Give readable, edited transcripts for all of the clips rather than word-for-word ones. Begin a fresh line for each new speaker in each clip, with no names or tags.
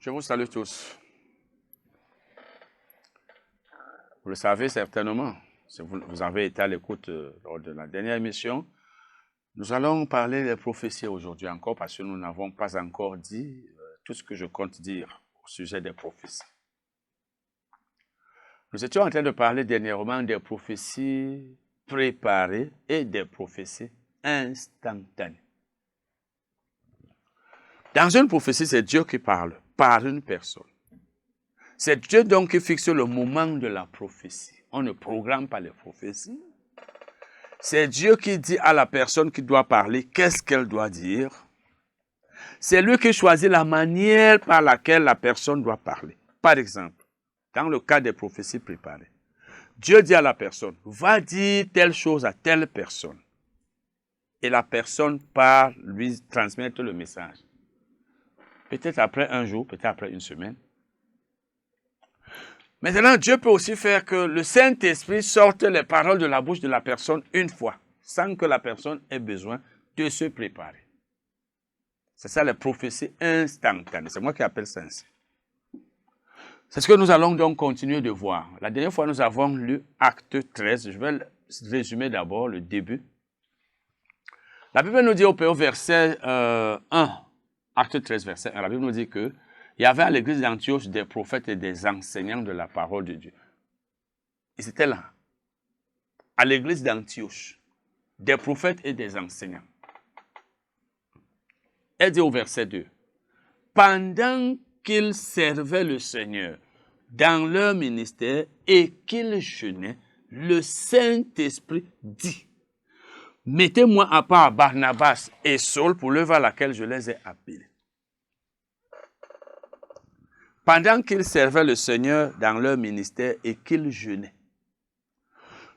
Je vous salue tous. Vous le savez certainement, si vous avez été à l'écoute lors de la dernière émission, nous allons parler des prophéties aujourd'hui encore parce que nous n'avons pas encore dit tout ce que je compte dire au sujet des prophéties. Nous étions en train de parler dernièrement des prophéties préparées et des prophéties instantanées. Dans une prophétie, c'est Dieu qui parle par une personne. C'est Dieu donc qui fixe le moment de la prophétie. On ne programme pas les prophéties. C'est Dieu qui dit à la personne qui doit parler qu'est-ce qu'elle doit dire. C'est lui qui choisit la manière par laquelle la personne doit parler. Par exemple, dans le cas des prophéties préparées, Dieu dit à la personne, va dire telle chose à telle personne. Et la personne part lui transmettre le message. Peut-être après un jour, peut-être après une semaine. Maintenant, Dieu peut aussi faire que le Saint-Esprit sorte les paroles de la bouche de la personne une fois, sans que la personne ait besoin de se préparer. C'est ça les prophéties instantanées. C'est moi qui appelle ça ainsi. C'est ce que nous allons donc continuer de voir. La dernière fois, nous avons lu Acte 13. Je vais résumer d'abord le début. La Bible nous dit au verset 1, Acte 13, verset 1, la Bible nous dit que il y avait à l'église d'Antioche des prophètes et des enseignants de la parole de Dieu. Ils étaient là, à l'église d'Antioche, des prophètes et des enseignants. Elle dit au verset 2, pendant qu'ils servaient le Seigneur dans leur ministère et qu'ils jeûnaient, le Saint-Esprit dit, mettez-moi à part Barnabas et Saul pour l'œuvre à laquelle je les ai appelés. Pendant qu'ils servaient le Seigneur dans leur ministère et qu'ils jeûnaient.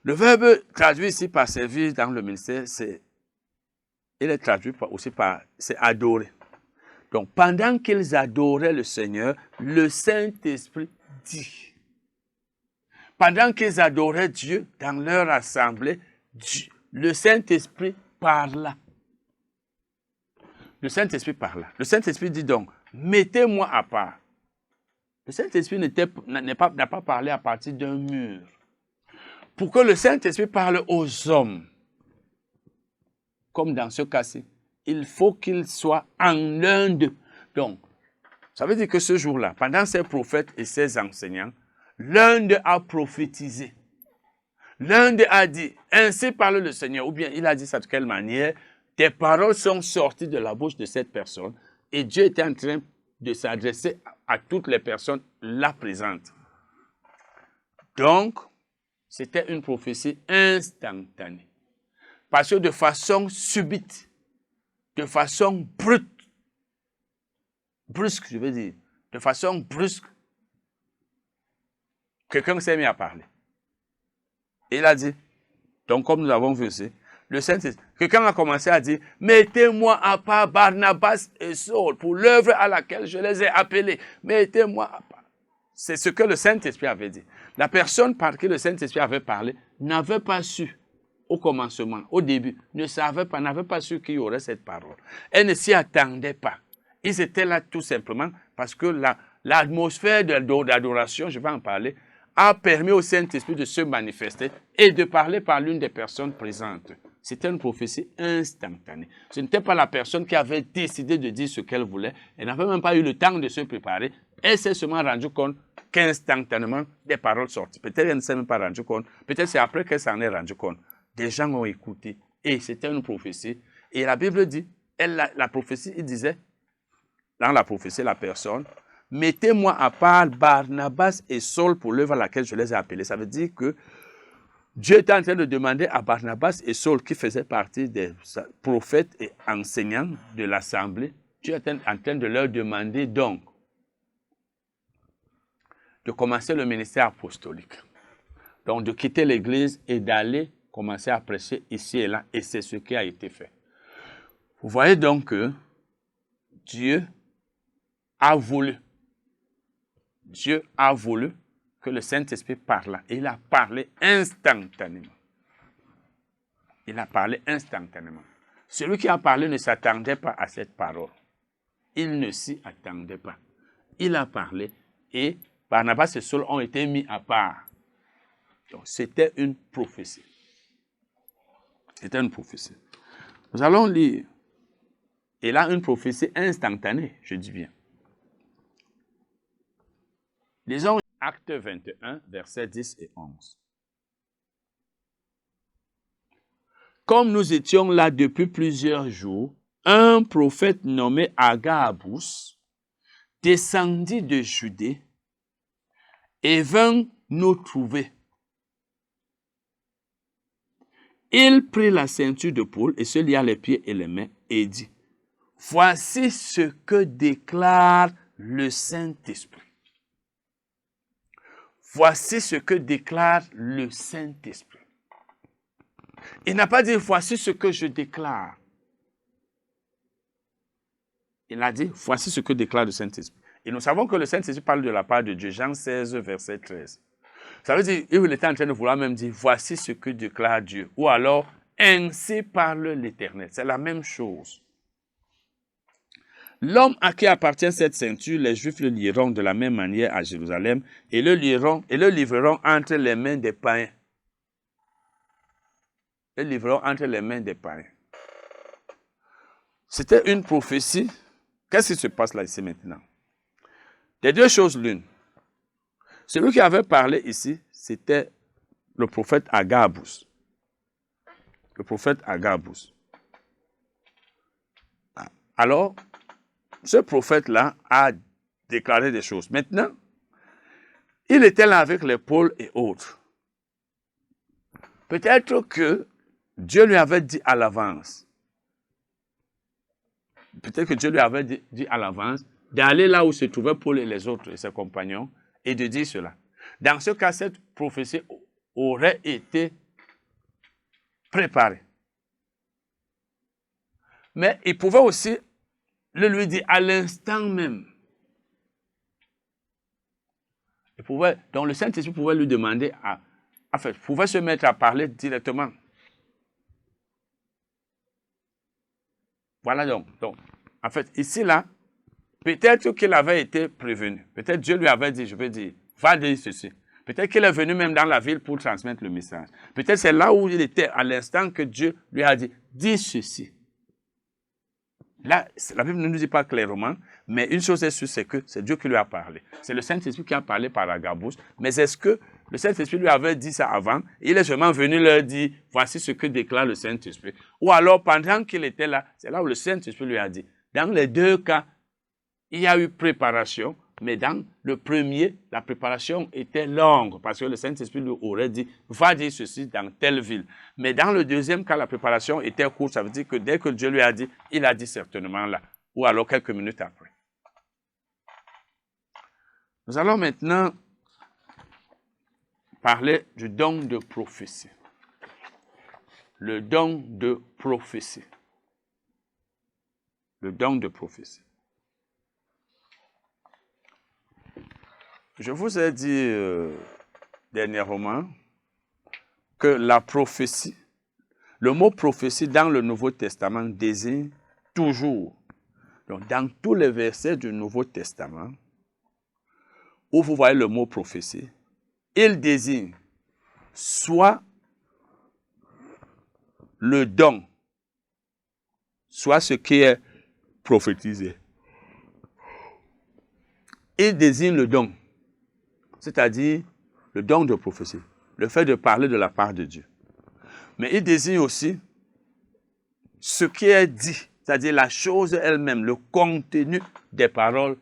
Le verbe traduit ici par servir dans le ministère, il est traduit aussi par c'est adorer. Donc, pendant qu'ils adoraient le Seigneur, le Saint-Esprit dit. Pendant qu'ils adoraient Dieu dans leur assemblée, le Saint-Esprit parla. Le Saint-Esprit parla. Le Saint-Esprit dit donc, mettez-moi à part. Le Saint-Esprit n'a pas parlé à partir d'un mur. Pour que le Saint-Esprit parle aux hommes, comme dans ce cas-ci, il faut qu'il soit en l'un d'eux. Donc, ça veut dire que ce jour-là, pendant ces prophètes et ces enseignants, l'un d'eux a prophétisé. L'un d'eux a dit, ainsi parle le Seigneur, ou bien il a dit ça de quelle manière, des paroles sont sorties de la bouche de cette personne, et Dieu était en train de s'adresser à toutes les personnes là présentes. Donc, c'était une prophétie instantanée. Parce que de façon subite, de façon brusque, je veux dire, de façon brusque, quelqu'un s'est mis à parler. Et il a dit, donc comme nous avons vu ici, le Saint-Esprit, quelqu'un a commencé à dire, mettez-moi à part Barnabas et Saul pour l'œuvre à laquelle je les ai appelés. Mettez-moi à part. C'est ce que le Saint-Esprit avait dit. La personne par qui le Saint-Esprit avait parlé n'avait pas su au commencement, au début, n'avait pas su qu'il y aurait cette parole. Elle ne s'y attendait pas. Ils étaient là tout simplement parce que l'atmosphère d'adoration, je vais en parler, a permis au Saint-Esprit de se manifester et de parler par l'une des personnes présentes. C'était une prophétie instantanée. Ce n'était pas la personne qui avait décidé de dire ce qu'elle voulait. Elle n'avait même pas eu le temps de se préparer. Elle s'est seulement rendue compte qu'instantanément, des paroles sortent. Peut-être qu'elle ne s'est même pas rendue compte. Peut-être c'est après qu'elle s'en est rendue compte. Des gens ont écouté. Et c'était une prophétie. Et la Bible dit, la prophétie, il disait, dans la prophétie, la personne, mettez-moi à part Barnabas et Saul pour l'œuvre à laquelle je les ai appelés. Ça veut dire que Dieu était en train de demander à Barnabas et Saul, qui faisaient partie des prophètes et enseignants de l'assemblée, Dieu était en train de leur demander donc de commencer le ministère apostolique. Donc de quitter l'église et d'aller commencer à prêcher ici et là. Et c'est ce qui a été fait. Vous voyez donc que Dieu a voulu que le Saint-Esprit parle. Et il a parlé instantanément. Il a parlé instantanément. Celui qui a parlé ne s'attendait pas à cette parole. Il ne s'y attendait pas. il a parlé et Barnabas et Saul ont été mis à part. Donc, c'était une prophétie. C'était une prophétie. Nous allons lire. Et là, une prophétie instantanée, je dis bien. Lisons Acte 21, versets 10 et 11. Comme nous étions là depuis plusieurs jours, un prophète nommé Agabus descendit de Judée et vint nous trouver. Il prit la ceinture de Paul et se lia les pieds et les mains et dit, « Voici ce que déclare le Saint-Esprit. » Voici ce que déclare le Saint-Esprit. Il n'a pas dit, voici ce que je déclare. Il a dit, voici ce que déclare le Saint-Esprit. Et nous savons que le Saint-Esprit parle de la part de Dieu. Jean 16, verset 13. Ça veut dire, il était en train de vouloir même dire, voici ce que déclare Dieu. Ou alors, ainsi parle l'Éternel. C'est la même chose. L'homme à qui appartient cette ceinture, les Juifs le lieront de la même manière à Jérusalem et le livreront entre les mains des païens. Le livreront entre les mains des païens. C'était une prophétie. Qu'est-ce qui se passe là ici maintenant? Des deux choses l'une. Celui qui avait parlé ici, c'était le prophète Agabus. Le prophète Agabus. Alors, ce prophète-là a déclaré des choses. Maintenant, il était là avec les Paul et autres. Peut-être que Dieu lui avait dit à l'avance. Peut-être que Dieu lui avait dit à l'avance d'aller là où se trouvaient Paul et les autres et ses compagnons et de dire cela. Dans ce cas, cette prophétie aurait été préparée. Mais il pouvait aussi le lui dire à l'instant même. Donc le Saint-Esprit pouvait lui demander pouvait se mettre à parler directement. Voilà donc. En fait, ici, là, peut-être qu'il avait été prévenu. Peut-être Dieu lui avait dit, je veux dire, va dire ceci. Peut-être qu'il est venu même dans la ville pour transmettre le message. Peut-être c'est là où il était à l'instant que Dieu lui a dit, dis ceci. Là, la Bible ne nous dit pas clairement, mais une chose est sûre, c'est que c'est Dieu qui lui a parlé. C'est le Saint-Esprit qui a parlé par Agabus. Mais est-ce que le Saint-Esprit lui avait dit ça avant? Il est seulement venu leur dire, voici ce que déclare le Saint-Esprit. Ou alors, pendant qu'il était là, c'est là où le Saint-Esprit lui a dit. Dans les deux cas, il y a eu préparation, mais dans le premier, la préparation était longue, parce que le Saint-Esprit lui aurait dit, va dire ceci dans telle ville. Mais dans le deuxième cas, la préparation était courte, ça veut dire que dès que Dieu lui a dit, il a dit certainement là, ou alors quelques minutes après. Nous allons maintenant parler du don de prophétie. Le don de prophétie. Le don de prophétie. Je vous ai dit dernièrement que la prophétie, le mot prophétie dans le Nouveau Testament désigne toujours, donc dans tous les versets du Nouveau Testament, où vous voyez le mot prophétie, il désigne soit le don, soit ce qui est prophétisé. Il désigne le don, c'est-à-dire le don de prophétie, le fait de parler de la part de Dieu. Mais il désigne aussi ce qui est dit, c'est-à-dire la chose elle-même, le contenu des paroles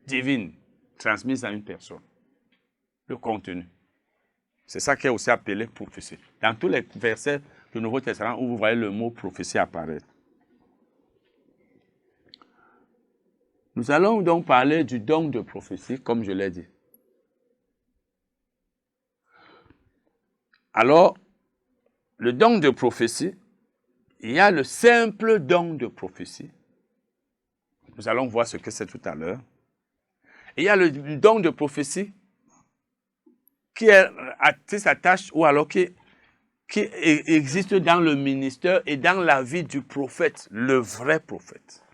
divines transmises à une personne. Le contenu. C'est ça qui est aussi appelé prophétie. Dans tous les versets du Nouveau Testament où vous voyez le mot prophétie apparaître. Nous allons donc parler du don de prophétie, comme je l'ai dit. Alors, le don de prophétie, il y a le simple don de prophétie. Nous allons voir ce que c'est tout à l'heure. Il y a le don de prophétie qui s'attache ou alors qui existe dans le ministère et dans la vie du prophète, le vrai prophète.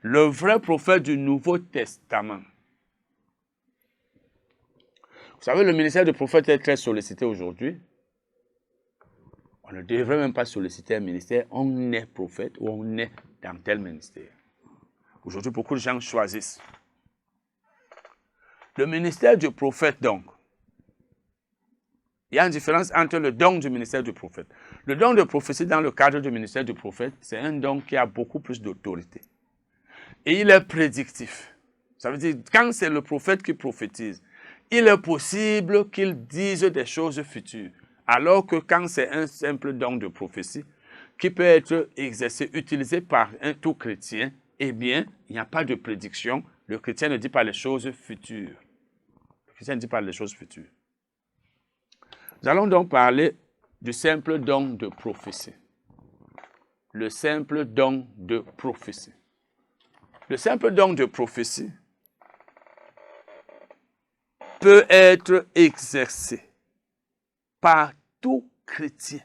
Le vrai prophète du Nouveau Testament. Vous savez, le ministère de prophète est très sollicité aujourd'hui. On ne devrait même pas solliciter un ministère. On est prophète ou on est dans tel ministère. Aujourd'hui, beaucoup de gens choisissent. Le ministère du prophète, donc, il y a une différence entre le don du ministère du prophète. Le don de prophétie dans le cadre du ministère du prophète, c'est un don qui a beaucoup plus d'autorité. Et il est prédictif. Ça veut dire, quand c'est le prophète qui prophétise, il est possible qu'il dise des choses futures. Alors que quand c'est un simple don de prophétie, qui peut être exercé, utilisé par un tout chrétien, eh bien, il n'y a pas de prédiction. Le chrétien ne dit pas les choses futures. Le chrétien ne dit pas les choses futures. Nous allons donc parler du simple don de prophétie. Le simple don de prophétie. Le simple don de prophétie peut être exercé par tout chrétien.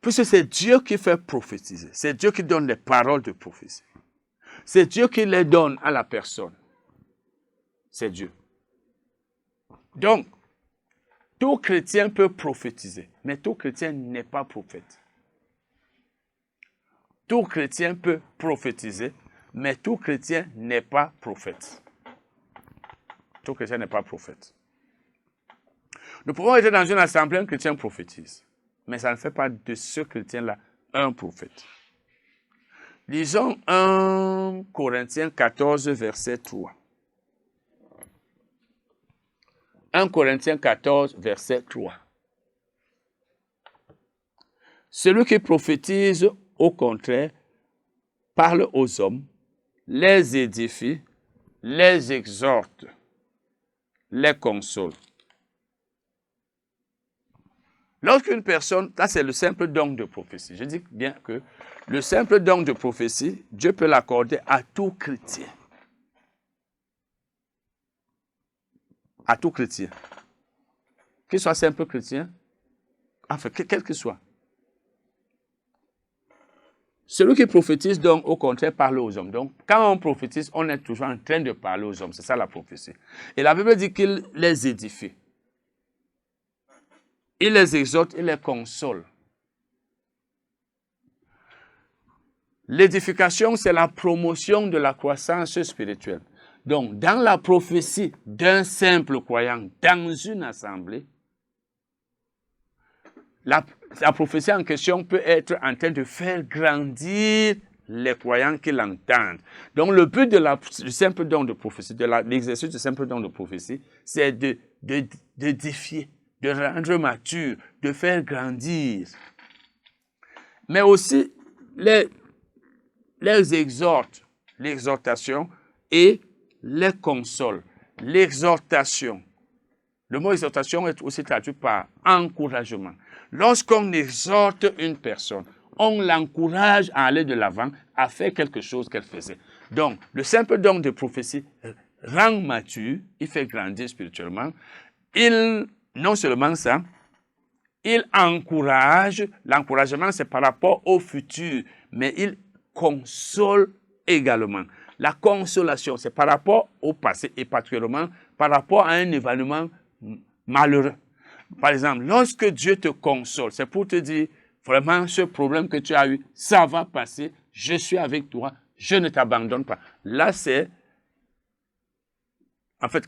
Puisque c'est Dieu qui fait prophétiser. C'est Dieu qui donne les paroles de prophétie. C'est Dieu qui les donne à la personne. C'est Dieu. Donc, tout chrétien peut prophétiser, mais tout chrétien n'est pas prophète. Tout chrétien peut prophétiser, mais tout chrétien n'est pas prophète. Tout chrétien n'est pas prophète. Nous pouvons être dans une assemblée, un chrétien prophétise, mais ça ne fait pas de ce chrétien-là un prophète. Lisons 1 Corinthiens 14, verset 3. 1 Corinthiens 14, verset 3. Celui qui prophétise, au contraire, parle aux hommes, les édifie, les exhorte, les console. Lorsqu'une personne, ça c'est le simple don de prophétie. Je dis bien que le simple don de prophétie, Dieu peut l'accorder à tout chrétien. À tout chrétien. Qu'il soit simple chrétien, enfin, quel qu'il soit. Celui qui prophétise, donc, au contraire, parle aux hommes. Donc, quand on prophétise, on est toujours en train de parler aux hommes. C'est ça la prophétie. Et la Bible dit qu'il les édifie. Il les exhorte, il les console. L'édification, c'est la promotion de la croissance spirituelle. Donc, dans la prophétie d'un simple croyant dans une assemblée, la prophétie en question peut être en train de faire grandir les croyants qui l'entendent. Donc, le but du simple don de prophétie, de l'exercice du simple don de prophétie, c'est d'édifier, de rendre mature, de faire grandir. Mais aussi, les exhorte, l'exhortation et les console. L'exhortation. Le mot exhortation est aussi traduit par encouragement. Lorsqu'on exhorte une personne, on l'encourage à aller de l'avant, à faire quelque chose qu'elle faisait. Donc, le simple don de prophétie rend mature, il fait grandir spirituellement. Non seulement ça, il encourage. L'encouragement, c'est par rapport au futur, mais il console également. La consolation, c'est par rapport au passé et particulièrement par rapport à un événement malheureux. Par exemple, lorsque Dieu te console, c'est pour te dire, vraiment, ce problème que tu as eu, ça va passer, je suis avec toi, je ne t'abandonne pas. Là, c'est... En fait,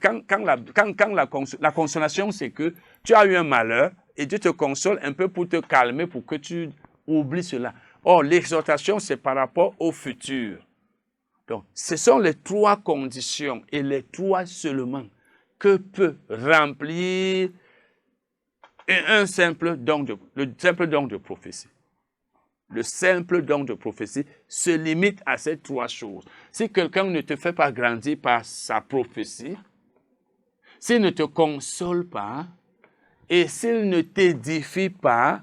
la consolation, c'est que tu as eu un malheur et Dieu te console un peu pour te calmer, pour que tu oublies cela. Or, l'exhortation, c'est par rapport au futur. Donc, ce sont les trois conditions et les trois seulement que peut remplir le simple don de prophétie. Le simple don de prophétie se limite à ces trois choses. Si quelqu'un ne te fait pas grandir par sa prophétie, s'il ne te console pas et s'il ne t'édifie pas,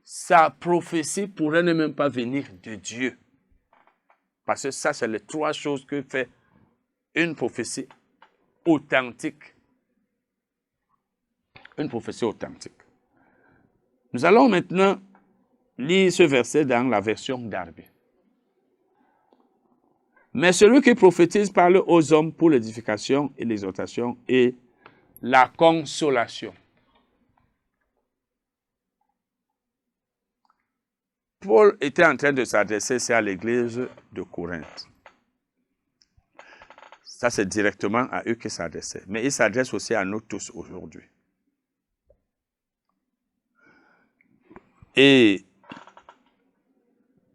sa prophétie pourrait ne même pas venir de Dieu. Parce que ça, c'est les trois choses que fait une prophétie authentique. Une prophétie authentique. Nous allons maintenant lire ce verset dans la version Darby. Mais celui qui prophétise parle aux hommes pour l'édification et l'exhortation et la consolation. Paul était en train de s'adresser à l'église de Corinthe. Ça, c'est directement à eux qu'il s'adressait. Mais il s'adresse aussi à nous tous aujourd'hui. Et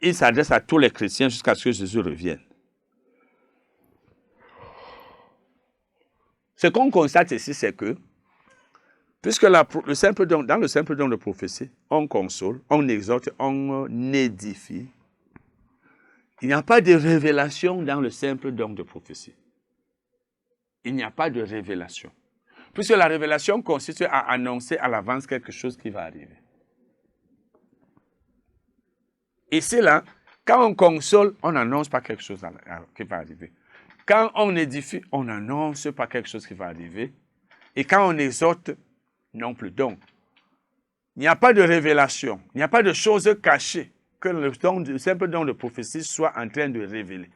il s'adresse à tous les chrétiens jusqu'à ce que Jésus revienne. Ce qu'on constate ici, c'est que, puisque dans le simple don de prophétie, on console, on exhorte, on édifie, il n'y a pas de révélation dans le simple don de prophétie. Il n'y a pas de révélation. Puisque la révélation consiste à annoncer à l'avance quelque chose qui va arriver. Ici, là, quand on console, on n'annonce pas quelque chose qui va arriver. Quand on édifie, on n'annonce pas quelque chose qui va arriver. Et quand on exhorte, non plus. Donc, il n'y a pas de révélation, il n'y a pas de choses cachées que le simple don de prophétie soit en train de révéler.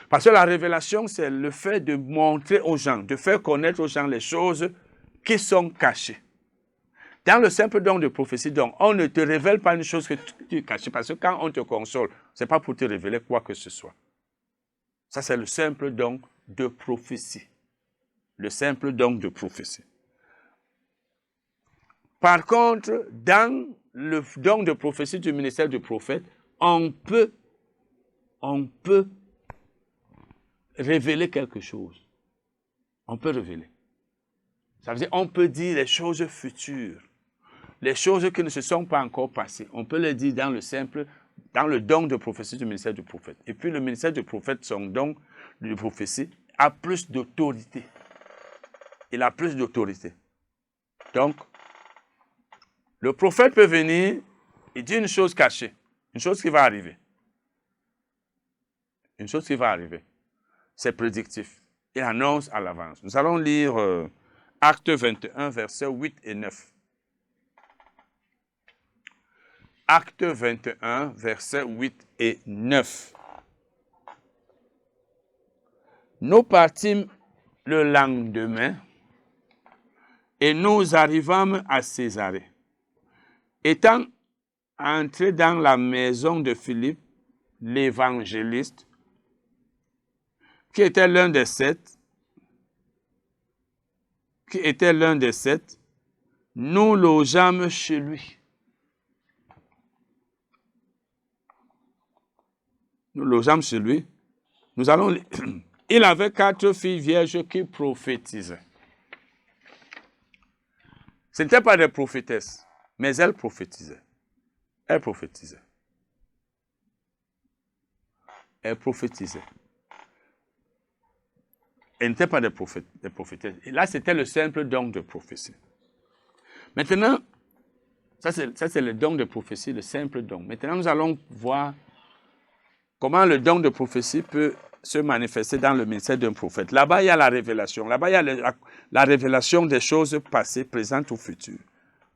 Parce que la révélation, c'est le fait de montrer aux gens, de faire connaître aux gens les choses qui sont cachées. Dans le simple don de prophétie, donc, on ne te révèle pas une chose que tu es cachée, parce que quand on te console, ce n'est pas pour te révéler quoi que ce soit. Ça, c'est le simple don de prophétie. Le simple don de prophétie. Par contre, dans le don de prophétie du ministère du prophète, on peut révéler quelque chose. On peut révéler. Ça veut dire on peut dire les choses futures. Les choses qui ne se sont pas encore passées. On peut les dire dans le don de prophétie du ministère du prophète. Et puis le ministère du prophète, son don de prophétie, a plus d'autorité. Il a plus d'autorité. Donc, le prophète peut venir et dire une chose cachée, une chose qui va arriver. Une chose qui va arriver. C'est prédictif. Il annonce à l'avance. Nous allons lire Acte 21, versets 8 et 9. Acte 21, versets 8 et 9. Nous partîmes le lendemain et nous arrivâmes à Césarée. Étant entrés dans la maison de Philippe, l'évangéliste, qui était l'un des sept, nous logeâmes chez lui. Nous logeâmes chez lui. Il avait 4 filles vierges qui prophétisaient. Ce n'étaient pas des prophétesses, mais elles prophétisaient. Elles prophétisaient. Elles prophétisaient. Elles n'étaient pas des prophétesses. Et là, c'était le simple don de prophétie. Maintenant, ça c'est le don de prophétie, le simple don. Maintenant, nous allons voir comment le don de prophétie peut se manifester dans le ministère d'un prophète. Là-bas, il y a la révélation. Là-bas, il y a la révélation des choses passées, présentes ou futures.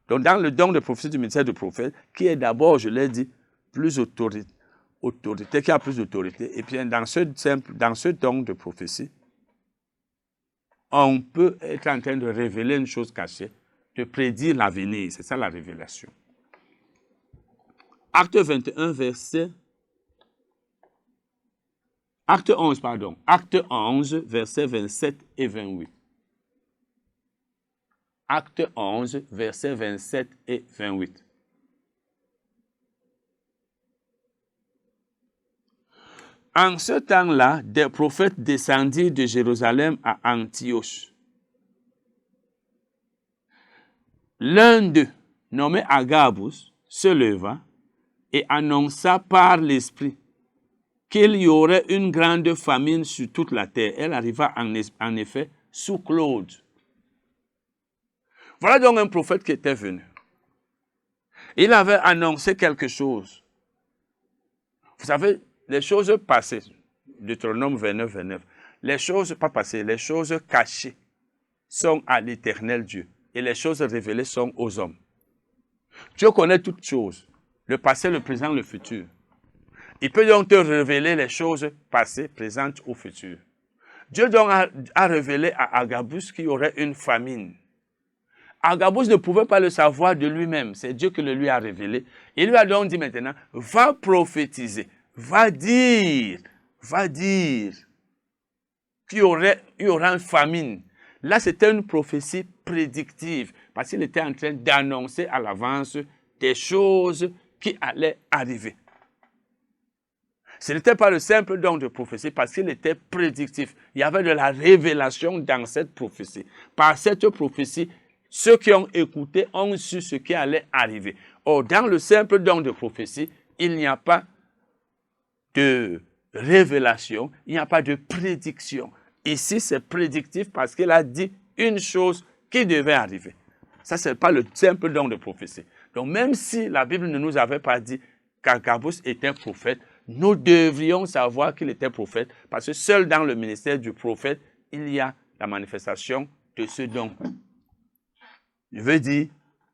Donc, dans le don de prophétie du ministère du prophète, qui est d'abord, je l'ai dit, plus autorité, qui a plus d'autorité, et bien dans ce don de prophétie, on peut être en train de révéler une chose cachée, de prédire l'avenir. C'est ça la révélation. Acte 21, Acte 11, versets 27 et 28. Acte 11, versets 27 et 28. En ce temps-là, des prophètes descendirent de Jérusalem à Antioche. L'un d'eux, nommé Agabus, se leva et annonça par l'Esprit qu'il y aurait une grande famine sur toute la terre. Elle arriva en effet sous Claude. Voilà donc un prophète qui était venu. Il avait annoncé quelque chose. Vous savez, les choses passées, Deutéronome 29, 29, les choses pas passées, les choses cachées sont à l'Éternel Dieu. Et les choses révélées sont aux hommes. Dieu connaît toutes choses, le passé, le présent, le futur. Il peut donc te révéler les choses passées, présentes ou futures. Dieu donc a révélé à Agabus qu'il y aurait une famine. Agabus ne pouvait pas le savoir de lui-même. C'est Dieu qui le lui a révélé. Il lui a donc dit maintenant, va prophétiser, va dire qu'il y aura une famine. Là, c'était une prophétie prédictive, parce qu'il était en train d'annoncer à l'avance des choses qui allaient arriver. Ce n'était pas le simple don de prophétie, parce qu'il était prédictif. Il y avait de la révélation dans cette prophétie. Par cette prophétie, ceux qui ont écouté ont su ce qui allait arriver. Or, dans le simple don de prophétie, il n'y a pas de révélation, il n'y a pas de prédiction. Ici, c'est prédictif parce qu'il a dit une chose qui devait arriver. Ça, ce n'est pas le simple don de prophétie. Donc, même si la Bible ne nous avait pas dit qu'Agabus était prophète, nous devrions savoir qu'il était prophète parce que seul dans le ministère du prophète, il y a la manifestation de ce don. Je veux dire,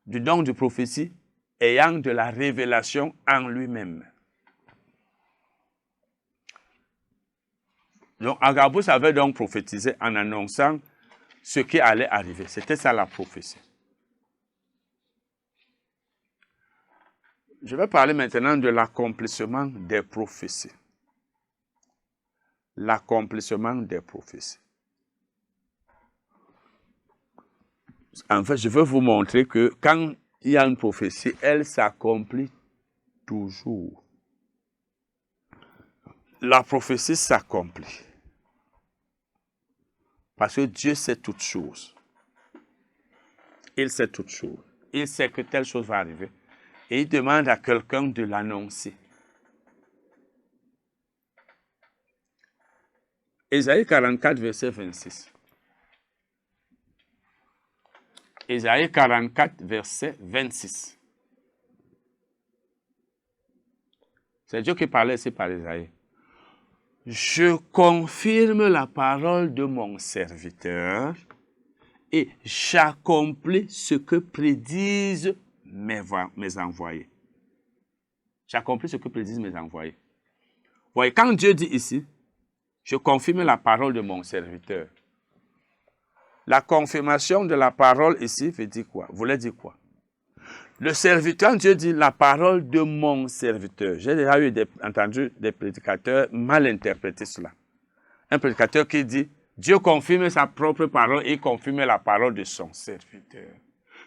du don de prophétie ayant de la révélation en lui-même. Donc, Agabus avait donc prophétisé en annonçant ce qui allait arriver. C'était ça la prophétie. Je vais parler maintenant de l'accomplissement des prophéties. L'accomplissement des prophéties. En fait, je veux vous montrer que quand il y a une prophétie, elle s'accomplit toujours. La prophétie s'accomplit. Parce que Dieu sait toutes choses. Il sait toutes choses. Il sait que telle chose va arriver. Et il demande à quelqu'un de l'annoncer. Ésaïe 44, verset 26. Ésaïe 44, verset 26. C'est Dieu qui parlait ici par Ésaïe. Je confirme la parole de mon serviteur et j'accomplis ce que prédisent mes envoyés. J'accomplis ce que prédisent mes envoyés. Voyez, quand Dieu dit ici, je confirme la parole de mon serviteur. La confirmation de la parole ici veut dire quoi? Voulait dire quoi? Le serviteur, Dieu dit la parole de mon serviteur. J'ai déjà entendu des prédicateurs mal interpréter cela. Un prédicateur qui dit, Dieu confirme sa propre parole et confirme la parole de son serviteur.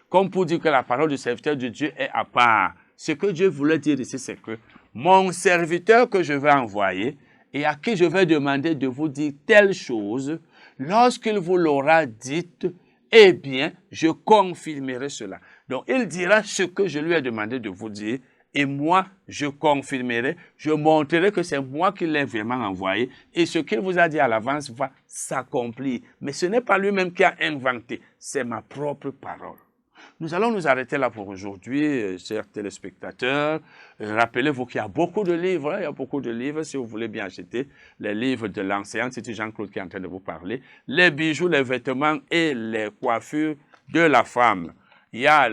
Comme pour dire que la parole du serviteur de Dieu est à part. Ce que Dieu voulait dire ici, c'est que mon serviteur que je vais envoyer et à qui je vais demander de vous dire telle chose, lorsqu'il vous l'aura dite, eh bien, je confirmerai cela. Donc, il dira ce que je lui ai demandé de vous dire, et moi, je confirmerai, je montrerai que c'est moi qui l'ai vraiment envoyé, et ce qu'il vous a dit à l'avance va s'accomplir. Mais ce n'est pas lui-même qui a inventé, c'est ma propre parole. Nous allons nous arrêter là pour aujourd'hui, chers téléspectateurs. Rappelez-vous qu'il y a beaucoup de livres, il y a beaucoup de livres, si vous voulez bien acheter les livres de l'enseignant, c'est Jean-Claude qui est en train de vous parler, les bijoux, les vêtements et les coiffures de la femme. Il y a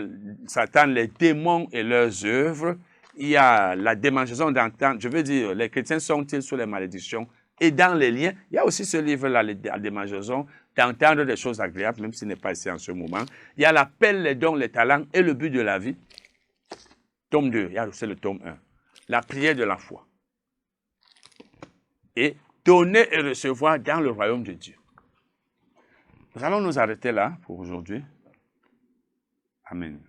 Satan, les démons et leurs œuvres, il y a la démangeaison d'entendre, je veux dire, les chrétiens sont-ils sous les malédictions? Et dans les liens, il y a aussi ce livre-là, la démangeaison, d'entendre des choses agréables, même s'il n'est pas ici en ce moment. Il y a l'appel, les dons, les talents et le but de la vie. Tome 2, il y a aussi le tome 1. La prière de la foi. Et donner et recevoir dans le royaume de Dieu. Nous allons nous arrêter là pour aujourd'hui. Amen.